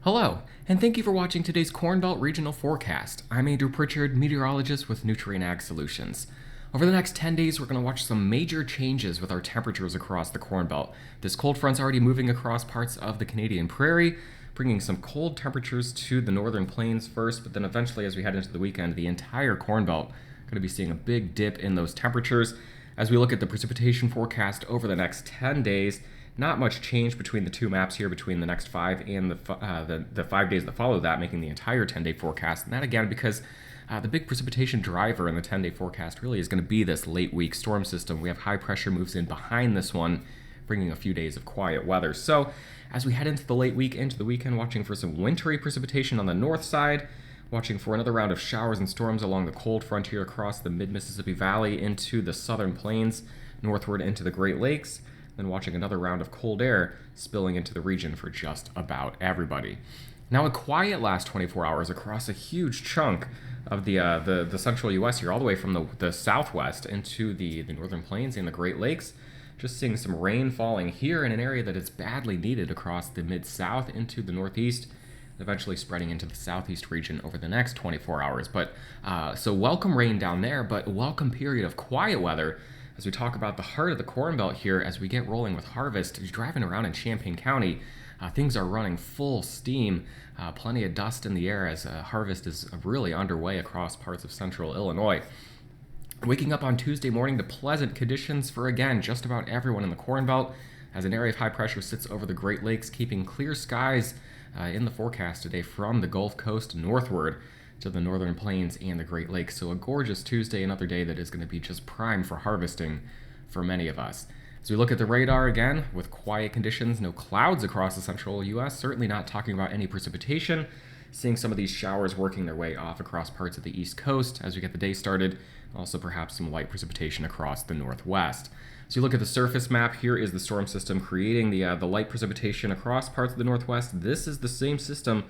Hello, and thank you for watching today's Corn Belt Regional Forecast. I'm Andrew Pritchard, meteorologist with Nutrien Ag Solutions. Over the next 10 days, we're going to watch some major changes with our temperatures across the Corn Belt. This cold front's already moving across parts of the Canadian prairie, bringing some cold temperatures to the northern plains first, but then eventually, as we head into the weekend, the entire Corn Belt going to be seeing a big dip in those temperatures. As we look at the precipitation forecast over the next 10 days, not much change between the two maps here, between the next 5 and the 5 days that follow that, making the entire 10-day forecast. And that again because the big precipitation driver in the 10-day forecast really is going to be this late week storm system. We have high pressure moves in behind this one, bringing a few days of quiet weather. So as we head into the late week, into the weekend, watching for some wintry precipitation on the north side, watching for another round of showers and storms along the cold frontier across the mid-Mississippi Valley into the southern plains, northward into the Great Lakes, then watching another round of cold air spilling into the region for just about everybody. Now, a quiet last 24 hours across a huge chunk of the central U.S. here, all the way from the southwest into the northern plains and the Great Lakes. Just seeing some rain falling here in an area that is badly needed across the mid-south into the northeast, eventually spreading into the southeast region over the next 24 hours. But so welcome rain down there, but a welcome period of quiet weather as we talk about the heart of the Corn Belt here as we get rolling with harvest. Driving around in Champaign County, things are running full steam. Plenty of dust in the air as harvest is really underway across parts of central Illinois. Waking up on Tuesday morning to pleasant conditions for, again, just about everyone in the Corn Belt as an area of high pressure sits over the Great Lakes, keeping clear skies in the forecast today from the Gulf Coast northward to the northern plains and the Great Lakes. So a gorgeous Tuesday, another day that is going to be just prime for harvesting for many of us. As we look at the radar again, with quiet conditions, no clouds across the central U.S., certainly not talking about any precipitation. Seeing some of these showers working their way off across parts of the East Coast as we get the day started. Also perhaps some light precipitation across the northwest. So you look at the surface map, here is the storm system creating the light precipitation across parts of the northwest. This is the same system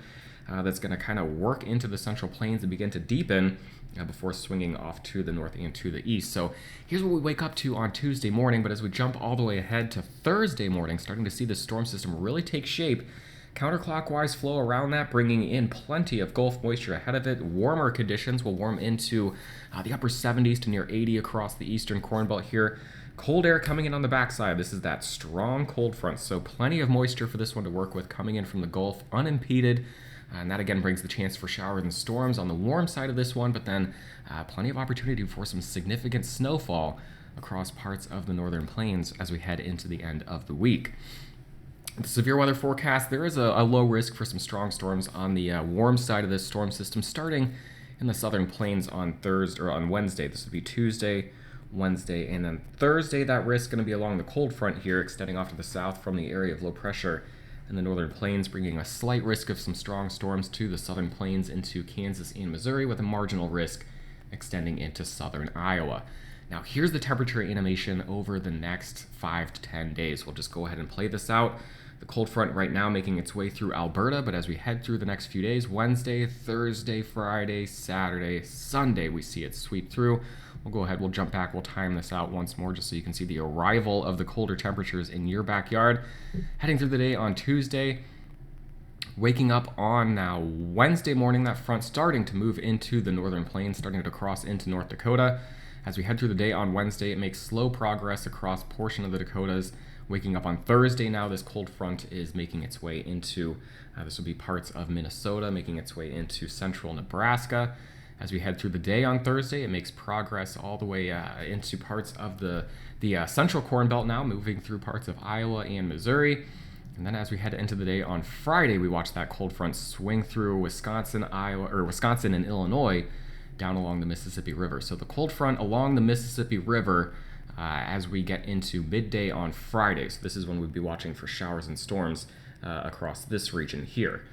that's going to kind of work into the central plains and begin to deepen before swinging off to the north and to the east. So here's what we wake up to on Tuesday morning, but as we jump all the way ahead to Thursday morning, starting to see the storm system really take shape. Counterclockwise flow around that, bringing in plenty of Gulf moisture ahead of it. Warmer conditions will warm into the upper 70s to near 80 across the eastern Corn Belt here. Cold air coming in on the backside. This is that strong cold front, so plenty of moisture for this one to work with coming in from the Gulf unimpeded. And that again brings the chance for showers and storms on the warm side of this one, but then plenty of opportunity for some significant snowfall across parts of the northern plains as we head into the end of the week. The severe weather forecast, there is a low risk for some strong storms on the warm side of this storm system starting in the southern plains on Thursday or on Wednesday. This would be Tuesday, Wednesday, and then Thursday. That risk going to be along the cold front here, extending off to the south from the area of low pressure in the northern plains, bringing a slight risk of some strong storms to the southern plains into Kansas and Missouri, with a marginal risk extending into southern Iowa. Now here's the temperature animation over the next 5 to 10 days. We'll just go ahead and play this out. The cold front right now making its way through Alberta, but as we head through the next few days, Wednesday, Thursday, Friday, Saturday, Sunday, we see it sweep through. We'll go ahead, we'll jump back, we'll time this out once more just so you can see the arrival of the colder temperatures in your backyard. Heading through the day on Tuesday, waking up on now Wednesday morning, that front starting to move into the northern plains, starting to cross into North Dakota. As we head through the day on Wednesday, it makes slow progress across a portion of the Dakotas. Waking up on Thursday now, this cold front is making its way into, this will be parts of Minnesota, making its way into central Nebraska. As we head through the day on Thursday, it makes progress all the way into parts of the central Corn Belt now, moving through parts of Iowa and Missouri. And then as we head into the day on Friday, we watch that cold front swing through Wisconsin and Illinois down along the Mississippi River. So the cold front along the Mississippi River as we get into midday on Friday. So this is when we'd be watching for showers and storms across this region here.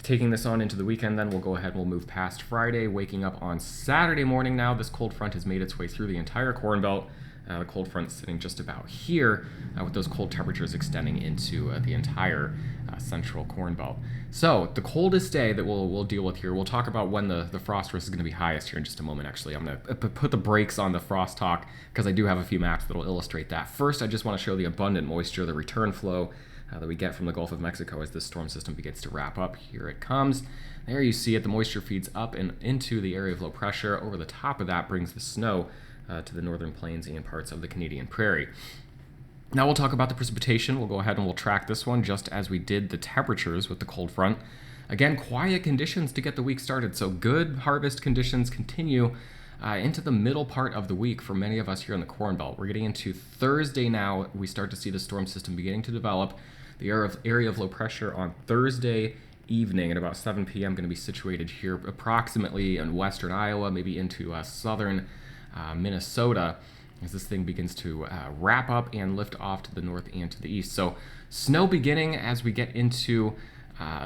Taking this on into the weekend, then we'll go ahead and we'll move past Friday, waking up on Saturday morning now. This cold front has made its way through the entire Corn Belt. The cold front sitting just about here with those cold temperatures extending into the entire central Corn Belt. So the coldest day that we'll deal with here, we'll talk about when the frost risk is going to be highest here in just a moment. Actually, I'm going to put the brakes on the frost talk because I do have a few maps that will illustrate that. First, I just want to show the abundant moisture, the return flow that we get from the Gulf of Mexico as this storm system begins to wrap up. Here it comes. There you see it. The moisture feeds up and into the area of low pressure. Over the top of that brings the snow to the northern plains and parts of the Canadian prairie. Now we'll talk about the precipitation. We'll go ahead and we'll track this one just as we did the temperatures with the cold front. Again, quiet conditions to get the week started. So good harvest conditions continue into the middle part of the week for many of us here in the Corn Belt. We're getting into Thursday now. We start to see the storm system beginning to develop. The area of low pressure on Thursday evening at about 7 p.m. going to be situated here approximately in western Iowa, maybe into southern Minnesota, as this thing begins to wrap up and lift off to the north and to the east. So snow beginning as we get into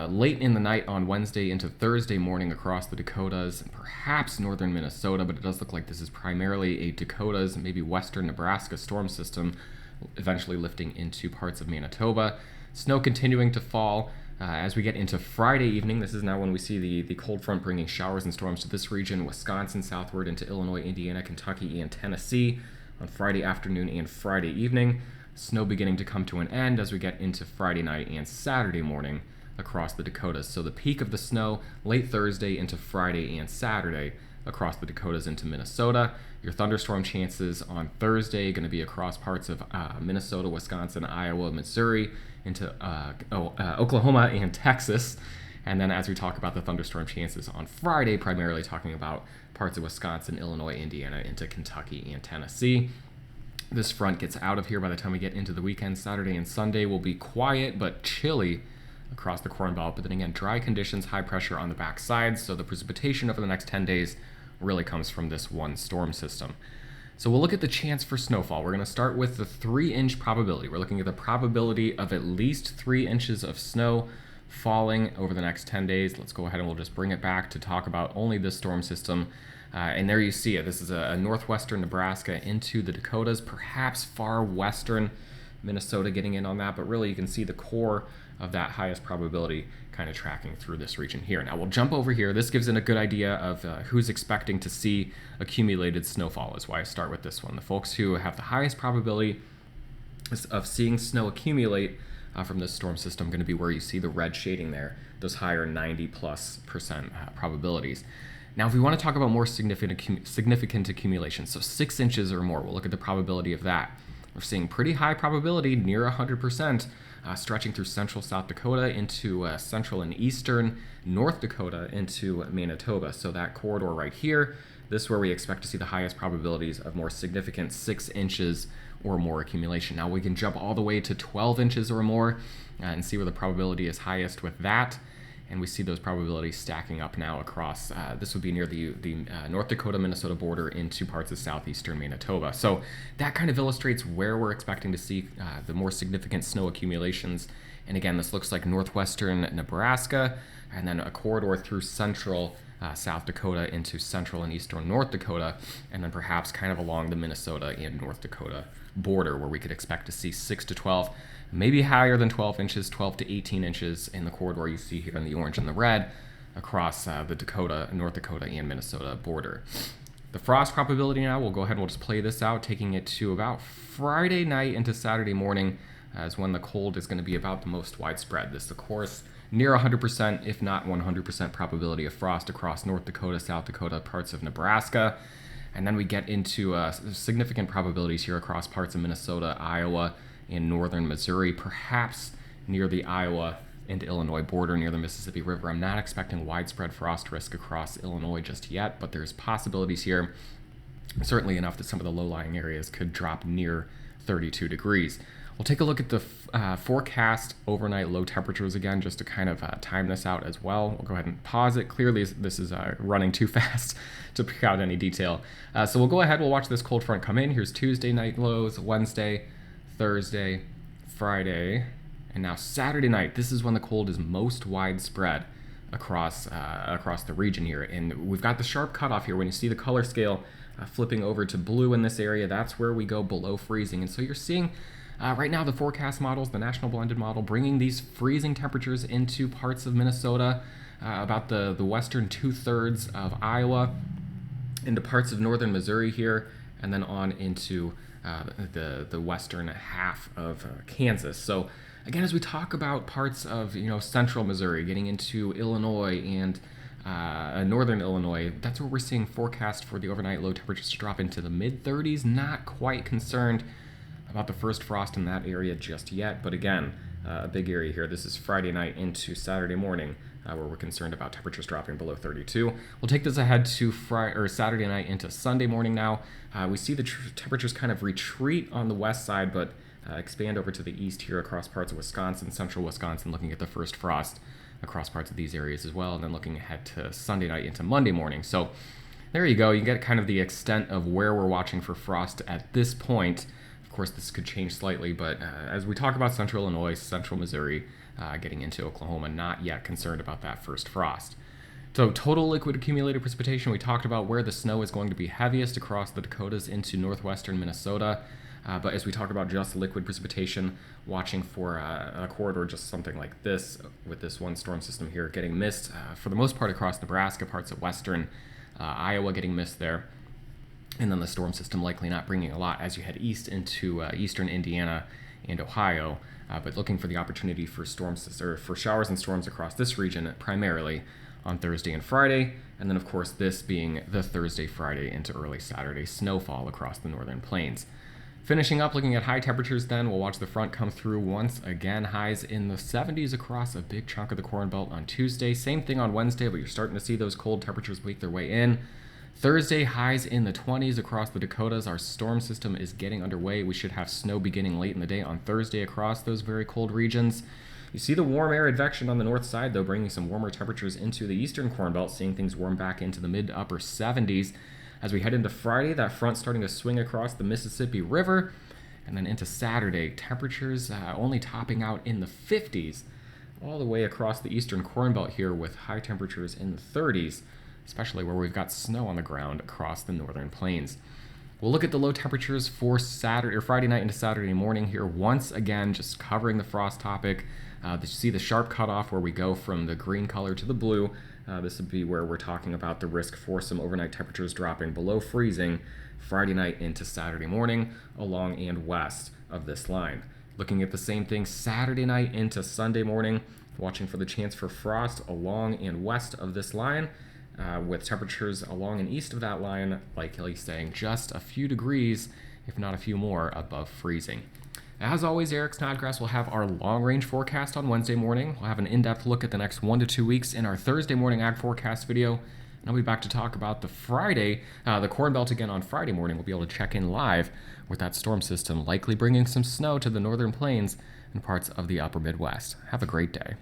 late in the night on Wednesday into Thursday morning across the Dakotas and perhaps northern Minnesota, but it does look like this is primarily a Dakotas and maybe western Nebraska storm system, eventually lifting into parts of Manitoba. Snow continuing to fall as we get into Friday evening. This is now when we see the cold front bringing showers and storms to this region, Wisconsin southward into Illinois, Indiana, Kentucky, and Tennessee on Friday afternoon and Friday evening. Snow beginning to come to an end as we get into Friday night and Saturday morning across the Dakotas. So the peak of the snow late Thursday into Friday and Saturday across the Dakotas into Minnesota. Your thunderstorm chances on Thursday going to be across parts of Minnesota, Wisconsin, Iowa, Missouri, into Oklahoma and Texas. And then as we talk about the thunderstorm chances on Friday, primarily talking about parts of Wisconsin, Illinois, Indiana, into Kentucky and Tennessee. This front gets out of here by the time we get into the weekend. Saturday and Sunday will be quiet but chilly across the Corn Belt, but then again, dry conditions, high pressure on the back sides, so the precipitation over the next 10 days really comes from this one storm system. So we'll look at the chance for snowfall. We're going to start with the 3-inch probability. We're looking at the probability of at least 3 inches of snow falling over the next 10 days. Let's go ahead and we'll just bring it back to talk about only this storm system. And there you see it. This is a northwestern Nebraska into the Dakotas, perhaps far western Minnesota getting in on that, but really you can see the core of that highest probability kind of tracking through this region here. Now we'll jump over here. This gives it a good idea of who's expecting to see accumulated snowfall, is why I start with this one. The folks who have the highest probability of seeing snow accumulate from this storm system going to be where you see the red shading there, those higher 90+% probabilities. Now, if we want to talk about more significant accumulation, so 6 inches or more, we'll look at the probability of that. We're seeing pretty high probability, near 100%, stretching through central South Dakota into central and eastern North Dakota into Manitoba. So that corridor right here, this is where we expect to see the highest probabilities of more significant 6 inches or more accumulation. Now we can jump all the way to 12 inches or more and see where the probability is highest with that. And we see those probabilities stacking up now across, this would be near the North Dakota-Minnesota border into parts of southeastern Manitoba. So that kind of illustrates where we're expecting to see the more significant snow accumulations. And again, this looks like northwestern Nebraska, and then a corridor through central South Dakota into central and eastern North Dakota, and then perhaps kind of along the Minnesota and North Dakota border where we could expect to see 6 to 12, maybe higher than 12 inches, 12 to 18 inches in the corridor you see here in the orange and the red across the Dakota, North Dakota and Minnesota border. The frost probability now, we'll go ahead and we'll just play this out, taking it to about Friday night into Saturday morning is when the cold is going to be about the most widespread. This, of course, near 100%, if not 100% probability of frost across North Dakota, South Dakota, parts of Nebraska. And then we get into significant probabilities here across parts of Minnesota, Iowa, and northern Missouri, perhaps near the Iowa and Illinois border near the Mississippi River. I'm not expecting widespread frost risk across Illinois just yet, but there's possibilities here, certainly enough that some of the low-lying areas could drop near 32 degrees. We'll take a look at the forecast overnight low temperatures again, just to kind of time this out as well. We'll go ahead and pause it. Clearly, this is running too fast to pick out any detail. So we'll go ahead, we'll watch this cold front come in. Here's Tuesday night lows, Wednesday, Thursday, Friday, and now Saturday night. This is when the cold is most widespread across the region here. And we've got the sharp cutoff here. When you see the color scale flipping over to blue in this area, that's where we go below freezing. And so you're seeing right now the forecast models, the National Blended Model, bringing these freezing temperatures into parts of Minnesota, about the western 2/3 of Iowa, into parts of northern Missouri here, and then on into the western half of Kansas. So Again, as we talk about parts of central Missouri, getting into Illinois and northern Illinois, that's where we're seeing forecast for the overnight low temperatures to drop into the mid-30s. Not quite concerned about the first frost in that area just yet, but again, a big area here. This is Friday night into Saturday morning, where we're concerned about temperatures dropping below 32. We'll take this ahead to Saturday night into Sunday morning now. We see the temperatures kind of retreat on the west side, but expand over to the east here across parts of Wisconsin, central Wisconsin, looking at the first frost across parts of these areas as well, and then looking ahead to Sunday night into Monday morning. So there you go. You get kind of the extent of where we're watching for frost at this point. Of course, this could change slightly, but as we talk about central Illinois, central Missouri, getting into Oklahoma, not yet concerned about that first frost. So total liquid accumulated precipitation, we talked about where the snow is going to be heaviest across the Dakotas into northwestern Minnesota. But as we talk about just liquid precipitation, watching for a corridor just something like this, with this one storm system here getting missed for the most part across Nebraska, parts of western Iowa getting missed there. And then the storm system likely not bringing a lot as you head east into eastern Indiana and Ohio, but looking for the opportunity for for showers and storms across this region primarily on Thursday and Friday, and then of course this being the Thursday, Friday into early Saturday snowfall across the northern plains. Finishing up, looking at high temperatures then, we'll watch the front come through once again. Highs in the 70s across a big chunk of the Corn Belt on Tuesday. Same thing on Wednesday, but you're starting to see those cold temperatures make their way in. Thursday, highs in the 20s across the Dakotas. Our storm system is getting underway. We should have snow beginning late in the day on Thursday across those very cold regions. You see the warm air advection on the north side, though, bringing some warmer temperatures into the eastern Corn Belt, seeing things warm back into the mid to upper 70s. As we head into Friday, that front starting to swing across the Mississippi River, and then into Saturday, temperatures only topping out in the 50s, all the way across the eastern Corn Belt here with high temperatures in the 30s, especially where we've got snow on the ground across the northern plains. We'll look at the low temperatures for Friday night into Saturday morning here, once again, just covering the frost topic. You see the sharp cutoff where we go from the green color to the blue. This would be where we're talking about the risk for some overnight temperatures dropping below freezing Friday night into Saturday morning along and west of this line. Looking at the same thing Saturday night into Sunday morning, watching for the chance for frost along and west of this line, with temperatures along and east of that line, likely staying just a few degrees, if not a few more, above freezing. As always, Eric Snodgrass will have our long-range forecast on Wednesday morning. We'll have an in-depth look at the next 1 to 2 weeks in our Thursday morning ag forecast video. And I'll be back to talk about the Corn Belt again on Friday morning. We'll be able to check in live with that storm system, likely bringing some snow to the northern plains and parts of the upper Midwest. Have a great day.